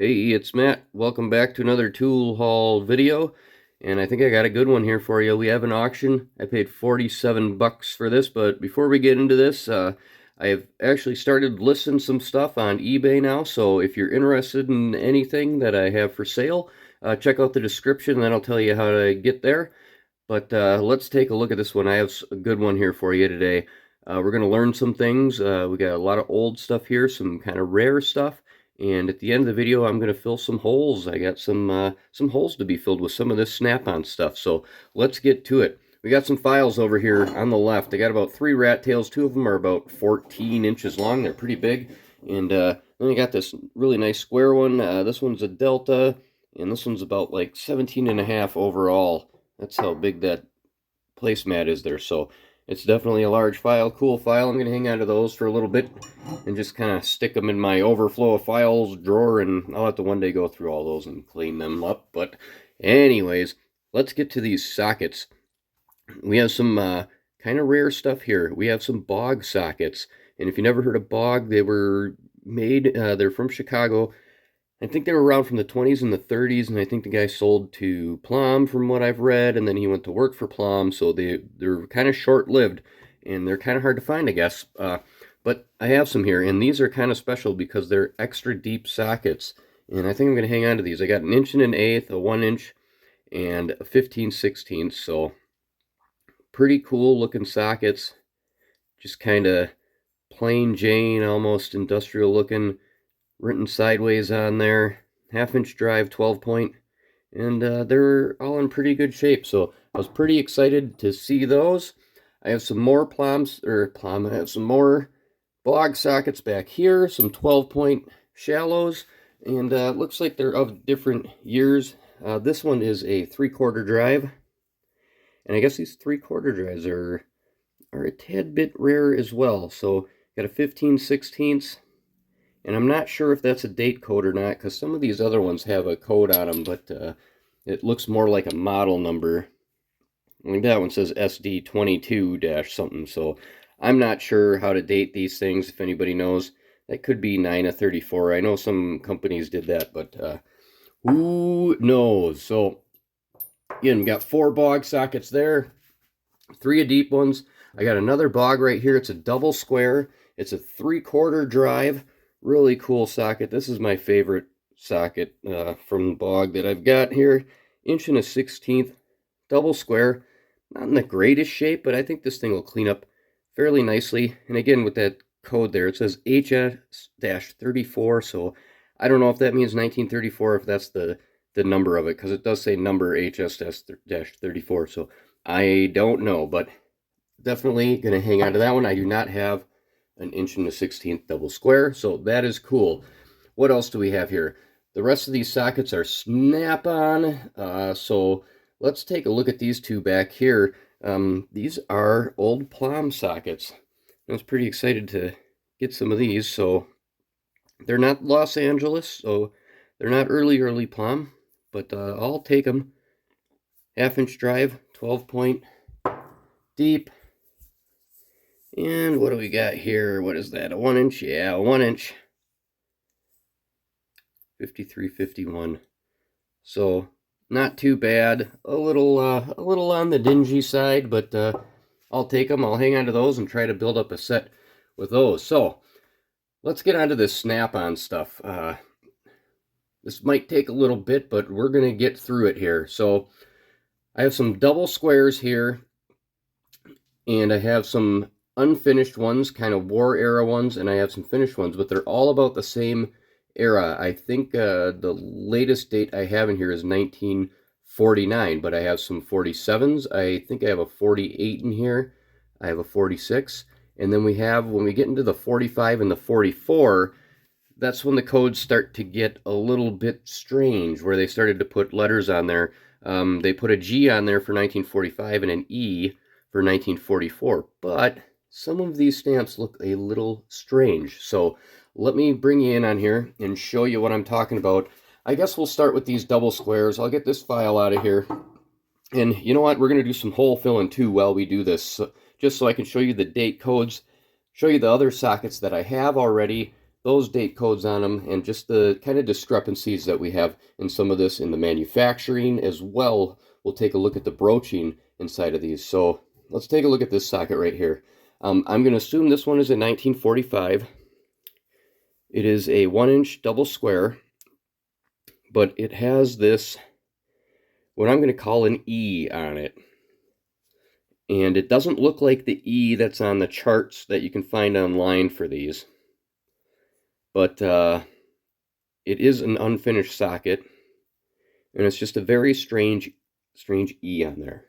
Hey, it's Matt. Welcome back to another tool haul video. And I think I got a good one here for you. We have an auction. I paid 47 bucks for this, but before we get into this, I have actually started listing some stuff on eBay now. So if you're interested in anything that I have for sale, check out the description and then I'll tell you how to get there. But let's take a look at this one. I have a good one here for you today. We're going to learn some things. We got a lot of old stuff here, some kind of rare stuff. And at the end of the video, I'm going to fill some holes. I got some holes to be filled with some of this Snap-on stuff. So let's get to it. We got some files over here on the left. I got about 3 rat tails. 2 of them are about 14 inches long. They're pretty big. And then I got this really nice square one. This one's a Delta, and this one's about like 17.5 overall. That's how big that placemat is there. So it's definitely a large file, cool file. I'm going to hang on to those for a little bit and just kind of stick them in my overflow of files drawer, and I'll have to one day go through all those and clean them up. But anyways, let's get to these sockets. We have some kind of rare stuff here. We have some bog sockets, and if you never heard of bog, they were made, they're from Chicago. I think they were around from the 20s and the 30s, and I think the guy sold to Plomb from what I've read, and then he went to work for Plomb, so they're kind of short-lived, and they're kind of hard to find, I guess. But I have some here, and these are kind of special because they're extra deep sockets, and I think I'm going to hang on to these. I got an 1 1/8, a 1 inch, and a 15/16, so pretty cool looking sockets. Just kind of plain Jane, almost industrial looking, written sideways on there, 1/2 inch drive, 12 point, and they're all in pretty good shape. So I was pretty excited to see those. I have some more I have some more bog sockets back here, some 12 point shallows, and looks like they're of different years. This one is a 3/4 drive, and I guess these 3/4 drives are a tad bit rare as well. So got a 15/16, and I'm not sure if that's a date code or not, because some of these other ones have a code on them, but it looks more like a model number. Like that one says SD22- something, so I'm not sure how to date these things. If anybody knows, that could be 9/34. I know some companies did that, but who knows? So again, got 4 bog sockets there, 3 deep ones. I got another bog right here. It's a double square. It's a 3/4 drive. Really cool socket. This is my favorite socket from the bog that I've got here. 1 1/16, double square. Not in the greatest shape, but I think this thing will clean up fairly nicely. And again, with that code there, it says HS-34, so I don't know if that means 1934, if that's the number of it, because it does say number HS-34, so I don't know, but definitely going to hang on to that one. I do not have an 1 1/16 double square, so that is cool. What else do we have here? The rest of these sockets are Snap-on, so let's take a look at these two back here. These are old Plomb sockets. I was pretty excited to get some of these. So they're not Los Angeles, so they're not early Plomb, but I'll take them. 1/2 inch drive, 12 point, deep. And what do we got here? What is that? A 1 inch? Yeah, a 1 inch. 53/51. So not too bad. A little on the dingy side, but I'll take them. I'll hang on to those and try to build up a set with those. So let's get onto this Snap-on stuff. This might take a little bit, but we're gonna get through it here. So I have some double squares here, and I have some unfinished ones, kind of war era ones, and I have some finished ones, but they're all about the same era. I think the latest date I have in here is 1949, but I have some 47s. I think I have a 48 in here. I have a 46. And then we have, when we get into the 45 and the 44, that's when the codes start to get a little bit strange, where they started to put letters on there. They put a G on there for 1945 and an E for 1944, but some of these stamps look a little strange. So let me bring you in on here and show you what I'm talking about. I guess we'll start with these double squares. I'll get this file out of here. And you know what? We're going to do some hole filling too while we do this, just so I can show you the date codes, show you the other sockets that I have already, those date codes on them, and just the kind of discrepancies that we have in some of this in the manufacturing as well. We'll take a look at the broaching inside of these. So let's take a look at this socket right here. I'm going to assume this one is a 1945. It is a 1-inch double square, but it has this, what I'm going to call an E on it. And it doesn't look like the E that's on the charts that you can find online for these. But it is an unfinished socket, and it's just a very strange E on there.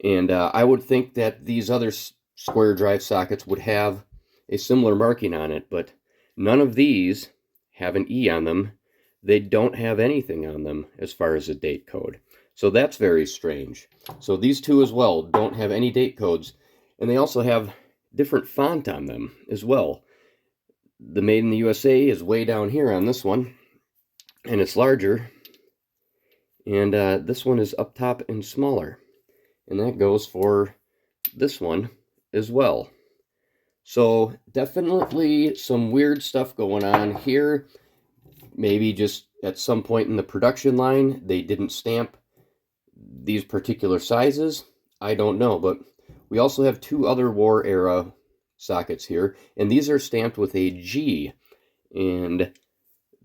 And I would think that these other square drive sockets would have a similar marking on it, but none of these have an E on them. They don't have anything on them as far as a date code. So that's very strange. So these two as well don't have any date codes, and they also have different font on them as well. The Made in the USA is way down here on this one, and it's larger, and this one is up top and smaller, and that goes for this one as well. So definitely some weird stuff going on here. Maybe just at some point in the production line they didn't stamp these particular sizes. I don't know, but we also have two other war era sockets here, and these are stamped with a G, and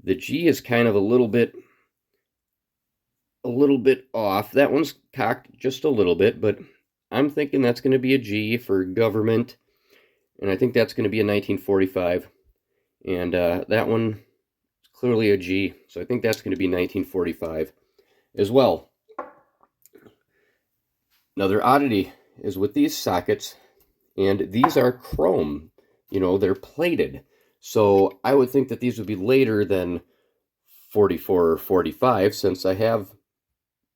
the G is kind of a little bit off. That one's cocked just a little bit, but I'm thinking that's going to be a G for government, and I think that's going to be a 1945, and that one is clearly a G, so I think that's going to be 1945 as well. Another oddity is with these sockets, and these are chrome, they're plated. So I would think that these would be later than 44 or 45, since I have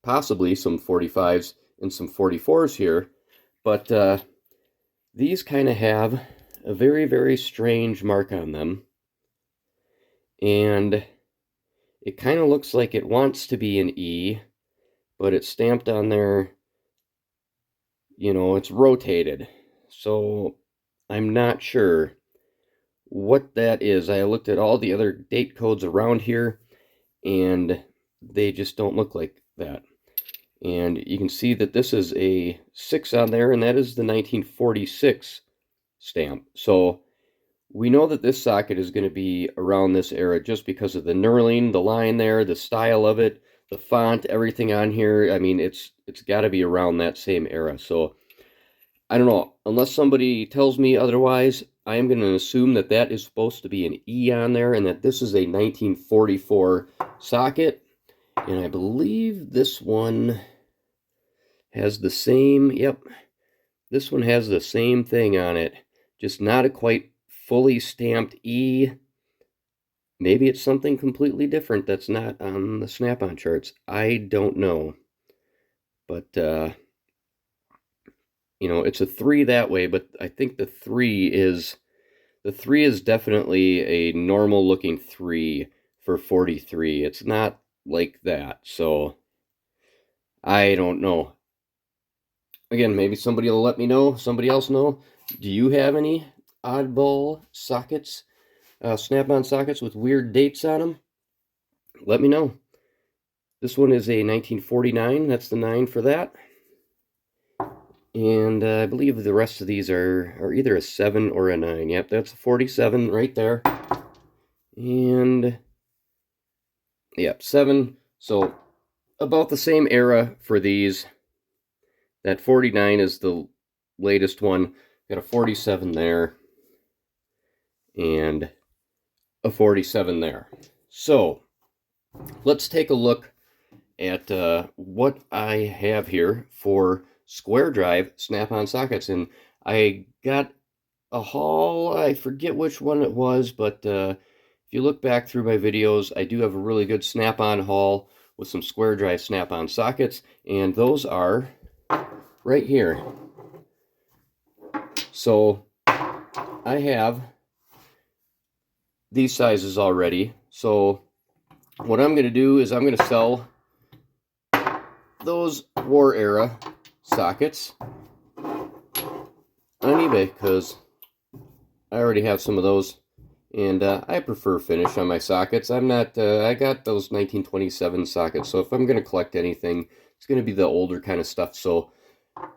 possibly some 45s and some 44s here. But these kind of have a very, very strange mark on them. And it kind of looks like it wants to be an E, but it's stamped on there, it's rotated. So I'm not sure what that is. I looked at all the other date codes around here, and they just don't look like that. And you can see that this is a 6 on there, and that is the 1946 stamp. So we know that this socket is going to be around this era just because of the knurling, the line there, the style of it, the font, everything on here. I mean, it's got to be around that same era. So I don't know, unless somebody tells me otherwise, I am going to assume that that is supposed to be an E on there, and that this is a 1944 socket. And I believe this one has the same, yep, this one has the same thing on it, just not a quite fully stamped E. Maybe it's something completely different that's not on the Snap-on charts. I don't know. But, it's a 3 that way, but I think the 3 is definitely a normal looking 3 for 43. It's not like that, so I don't know. Again, maybe somebody will let me know, somebody else know. Do you have any oddball sockets, Snap-on sockets with weird dates on them? Let me know. This one is a 1949, that's the 9 for that. And I believe the rest of these are either a 7 or a 9. Yep, that's a 47 right there. And, yep, 7. So, about the same era for these. That 49 is the latest one. Got a 47 there. And a 47 there. So, let's take a look at what I have here for square drive Snap-on sockets. And I got a haul, I forget which one it was, but if you look back through my videos, I do have a really good Snap-on haul with some square drive Snap-on sockets, and those are right here. So I have these sizes already. So what I'm going to do is I'm going to sell those war era sockets on eBay, because I already have some of those And I prefer finish on my sockets. I'm not, I got those 1927 sockets, so if I'm going to collect anything, it's going to be the older kind of stuff. So,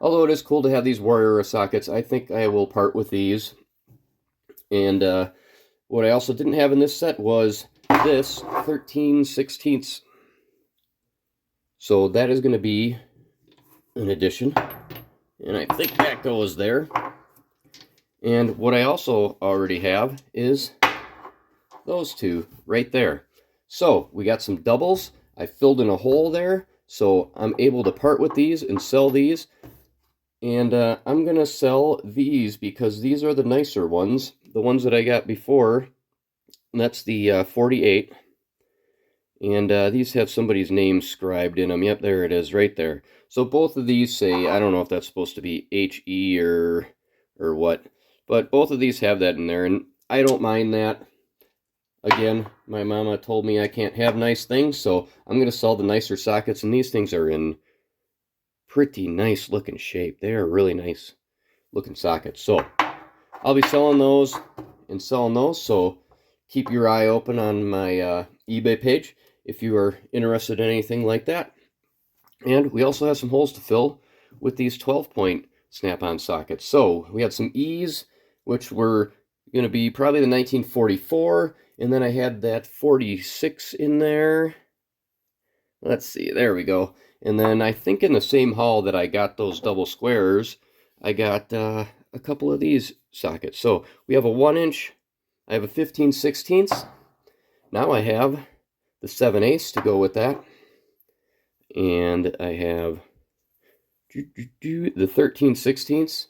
although it is cool to have these War Era sockets, I think I will part with these. And what I also didn't have in this set was this 13/16. So that is going to be an addition. And I think that goes there. And what I also already have is those two right there. So we got some doubles. I filled in a hole there, so I'm able to part with these and sell these. And I'm going to sell these because these are the nicer ones. The ones that I got before, that's the 48. And these have somebody's name scribed in them. Yep, there it is, right there. So both of these say, I don't know if that's supposed to be HE or what, but both of these have that in there, and I don't mind that. Again, my mama told me I can't have nice things, so I'm going to sell the nicer sockets, and these things are in pretty nice looking shape. They are really nice looking sockets. So I'll be selling those and selling those, so keep your eye open on my eBay page if you are interested in anything like that. And we also have some holes to fill with these 12-point Snap-on sockets. So we had some E's, which were going to be probably the 1944, and then I had that 46 in there. Let's see, there we go. And then I think in the same haul that I got those double squares, I got a couple of these sockets. So we have a 1-inch, I have a 15/16. Now I have the 7/8 to go with that. And I have the 13/16.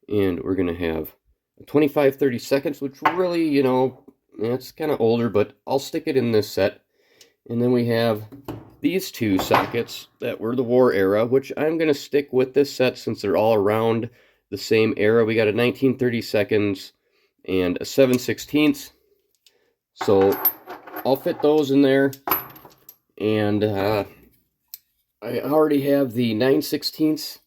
And we're going to have a 25/32, which really, you know, it's kind of older, but I'll stick it in this set. And then we have these two sockets that were the War Era, which I'm going to stick with this set since they're all around the same era. We got a 19/32 and a 7/16. So I'll fit those in there. And I already have the 9/16,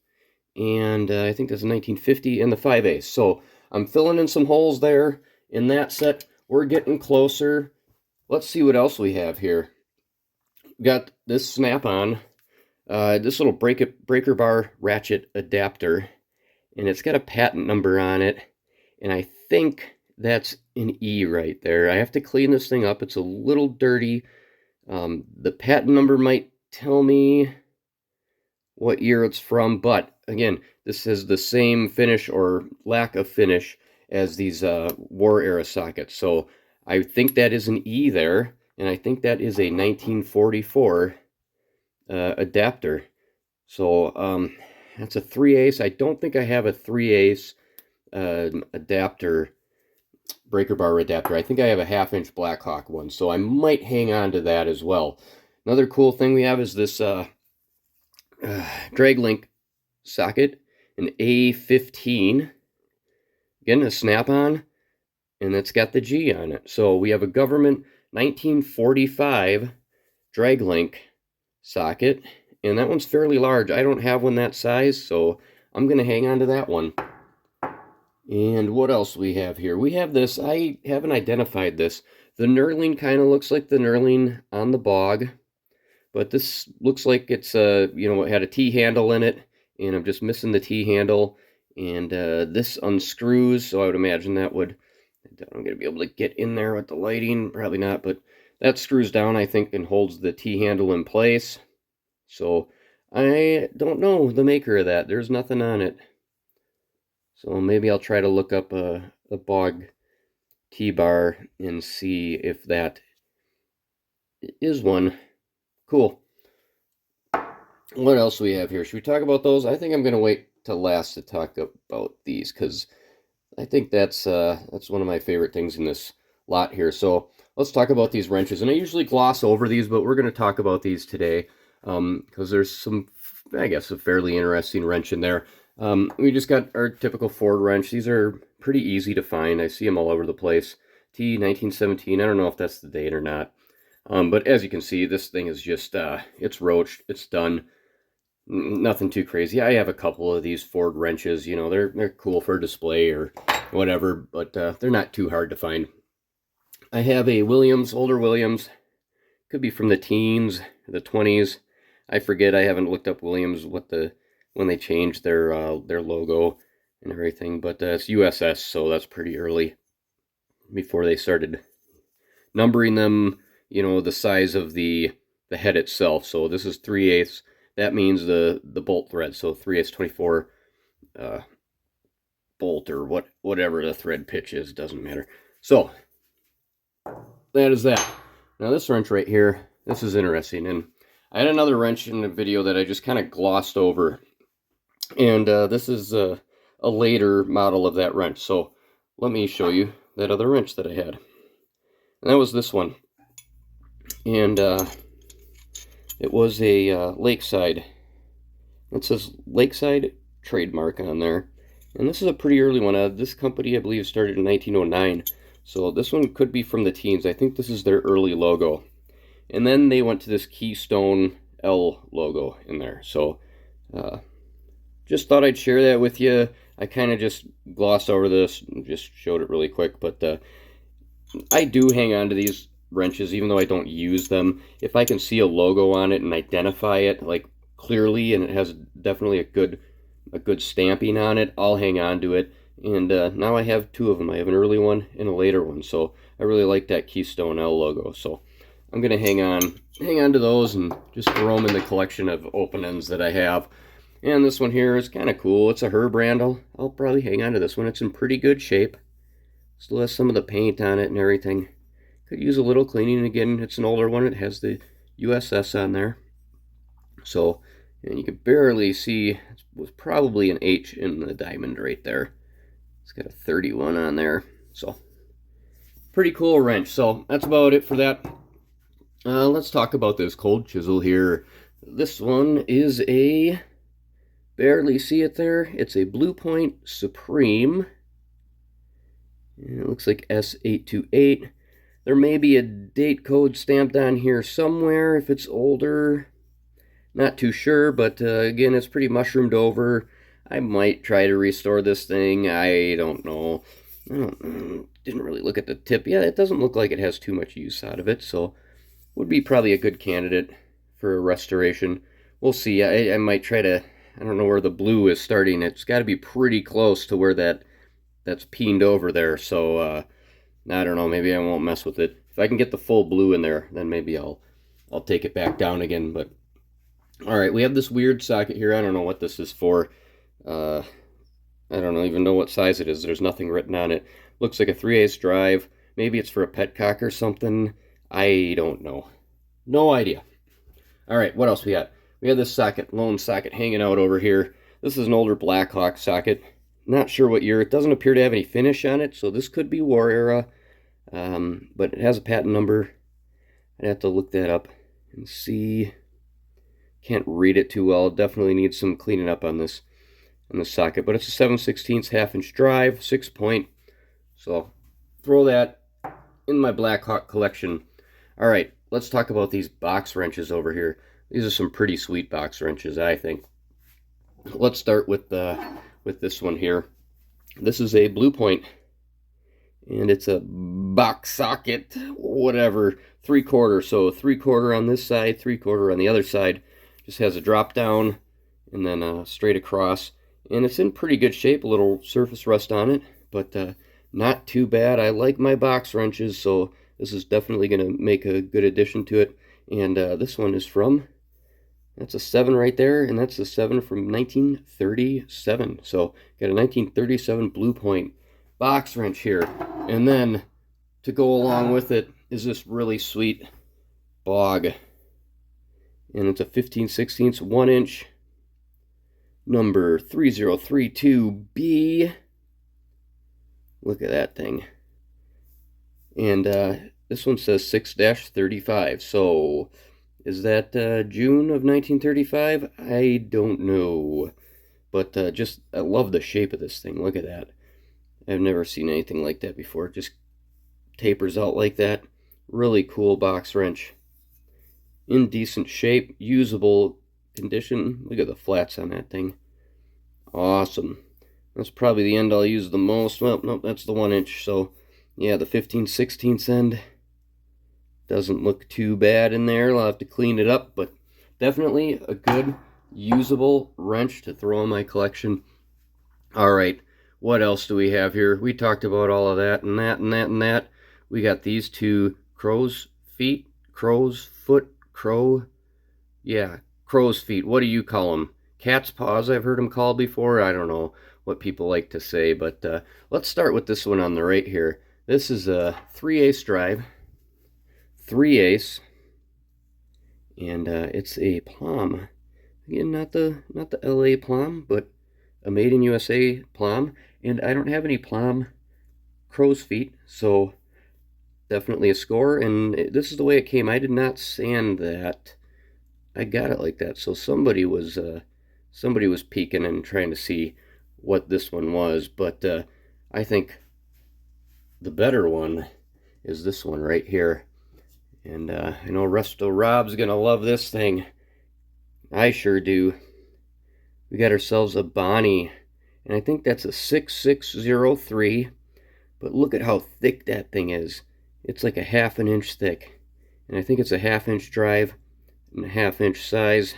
and I think that's a 1950, and the 5/8. So I'm filling in some holes there in that set. We're getting closer. Let's see what else we have here. We got this Snap-on, this little breaker bar ratchet adapter, and it's got a patent number on it, and I think that's an E right there. I have to clean this thing up. It's a little dirty. The patent number might tell me what year it's from, but again, this is the same finish or lack of finish as these War Era sockets. So I think that is an E there, and I think that is a 1944 adapter. So that's a 3/8. I don't think I have a 3/8 adapter, breaker bar adapter. I think I have a 1/2-inch Blackhawk one, so I might hang on to that as well. Another cool thing we have is this drag link socket, an A15. Again, a Snap-on, and it's got the G on it. So we have a government 1945 drag link socket, and that one's fairly large. I don't have one that size, so I'm going to hang on to that one. And what else we have here? We have this, I haven't identified this. The knurling kind of looks like the knurling on the bog, but this looks like it's, you know, it had a T-handle in it, and I'm just missing the T-handle. And this unscrews, so I would imagine that would, I'm going to be able to get in there with the lighting, probably not, but that screws down, I think, and holds the T-handle in place. So I don't know the maker of that. There's nothing on it. So maybe I'll try to look up a bog T-bar and see if that is one. Cool. What else do we have here? Should we talk about those? I think I'm going to wait till last to talk about these, because I think that's one of my favorite things in this lot here. So let's talk about these wrenches. And I usually gloss over these, but we're going to talk about these today because there's some, I guess, a fairly interesting wrench in there. We just got our typical Ford wrench. These are pretty easy to find. I see them all over the place. T1917. I don't know if that's the date or not. But as you can see, this thing is just, it's roached. It's done. Nothing too crazy. I have a couple of these Ford wrenches. You know, they're cool for display or whatever, but they're not too hard to find. I have a Williams, older Williams, could be from the teens, the 20s. I forget. I haven't looked up Williams when they changed their logo and everything, but it's USS, so that's pretty early before they started numbering them. You know, the size of the head itself. So this is 3/8. That means the bolt thread. So 3/8 24 bolt or whatever the thread pitch is, doesn't matter. So that is that. Now this wrench right here, this is interesting, and I had another wrench in the video that I just kind of glossed over, and this is a later model of that wrench. So let me show you that other wrench that I had, and that was this one, and it was a Lakeside. It says Lakeside trademark on there, and this is a pretty early one. This company, I believe, started in 1909. So this one could be from the teens. I think this is their early logo. And then they went to this Keystone L logo in there. So just thought I'd share that with you. I kind of just glossed over this and just showed it really quick. But I do hang on to these wrenches even though I don't use them. If I can see a logo on it and identify it like clearly, and it has definitely a good stamping on it, I'll hang on to it. And now I have two of them. I have an early one and a later one. So I really like that Keystone L logo. So I'm going to hang on to those and just throw them in the collection of open ends that I have. And this one here is kind of cool. It's a Her brand. I'll probably hang on to this one. It's in pretty good shape. Still has some of the paint on it and everything. Could use a little cleaning. Again, it's an older one. It has the USS on there. So, and you can barely see, it was probably an H in the diamond right there. It's got a 31 on there. So, pretty cool wrench. So, that's about it for that. Let's talk about this cold chisel here. This one is a, barely see it there, it's a Blue Point Supreme. And it looks like S828. There may be a date code stamped on here somewhere if it's older. Not too sure, but again, it's pretty mushroomed over. I might try to restore this thing. I don't know. Didn't really look at the tip. Yeah, it doesn't look like it has too much use out of it, so would be probably a good candidate for a restoration. We'll see. I might try to, I don't know where the blue is starting. It's got to be pretty close to where that's peened over there, so I don't know. Maybe I won't mess with it. If I can get the full blue in there, then maybe I'll take it back down again. But all right, we have this weird socket here. I don't know what this is for. I don't even know what size it is. There's nothing written on it. Looks like a 3/8 drive. Maybe it's for a petcock or something. I don't know. No idea. All right, what else we got? We have this socket, lone socket, hanging out over here. This is an older Blackhawk socket. Not sure what year. It doesn't appear to have any finish on it, so this could be war era. But it has a patent number. I'd have to look that up and see. Can't read it too well. Definitely needs some cleaning up on this socket. But it's a 7/16 half-inch drive, 6-point. So throw that in my Blackhawk collection. All right, let's talk about these box wrenches over here. These are some pretty sweet box wrenches, I think. Let's start with this one here. This is a Blue Point, and it's a box socket, whatever, 3/4. So 3/4 on this side, 3/4 on the other side. Just has a drop down and then straight across, and it's in pretty good shape. A little surface rust on it, but not too bad. I like my box wrenches, so this is definitely going to make a good addition to it. And this one is from, that's a 7 right there, and that's a 7 from 1937. So got a 1937 Blue Point box wrench here. And then to go along with it is this really sweet bog. And it's a 15/16 1-inch, number 3032B. Look at that thing. And this one says 6-35. So is that June of 1935? I don't know. But just, I love the shape of this thing. Look at that. I've never seen anything like that before. It just tapers out like that. Really cool box wrench. In decent shape, usable condition. Look at the flats on that thing. Awesome. That's probably the end I'll use the most. Well, nope, that's the 1-inch. So, yeah, the 15/16 end doesn't look too bad in there. I'll have to clean it up, but definitely a good, usable wrench to throw in my collection. All right, what else do we have here? We talked about all of that and that and that and that. We got these two crow's feet, crow's foot, yeah, crow's feet. What do you call them? Cat's paws, I've heard them called before. I don't know what people like to say, but let's start with this one on the right here. This is a 3/8 drive, 3/8, and it's a Plomb. Again, not the LA Plomb, but a made in USA Plomb. And I don't have any Plomb crow's feet, so definitely a score. And this is the way it came. I did not sand that. I got it like that. So somebody was peeking and trying to see what this one was. But I think the better one is this one right here. And I know Resto Rob's gonna love this thing. I sure do. We got ourselves a Bonney, and I think that's a 6603. But look at how thick that thing is. It's like a 1/2 inch thick, and I think it's a 1/2 inch drive and a 1/2 inch size.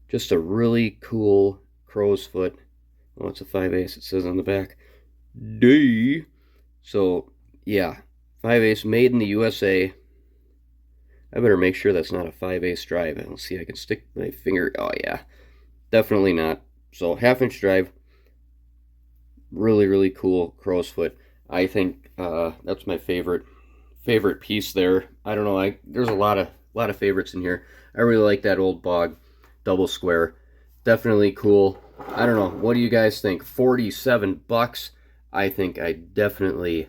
Just a really cool crow's foot. Oh, it's a 5/8. It says on the back. D. So yeah, 5/8 made in the USA. I better make sure that's not a 5/8 drive. Let's see, I can stick my finger. Oh yeah, definitely not. So 1/2 inch drive. Really, really cool crow's foot. I think that's my favorite piece there. I don't know. There's a lot of favorites in here. I really like that old Bog double square. Definitely cool. I don't know. What do you guys think? 47 bucks. I think I definitely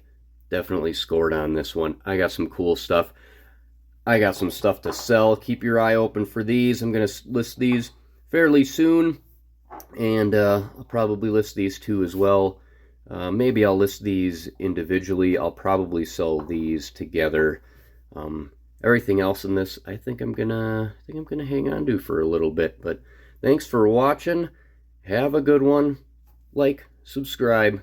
scored on this one. I got some cool stuff. I got some stuff to sell. Keep your eye open for these. I'm going to list these fairly soon. And I'll probably list these two as well. Maybe I'll list these individually. I'll probably sell these together. Everything else in this, I think I'm gonna hang on to for a little bit. But thanks for watching. Have a good one. Like, subscribe.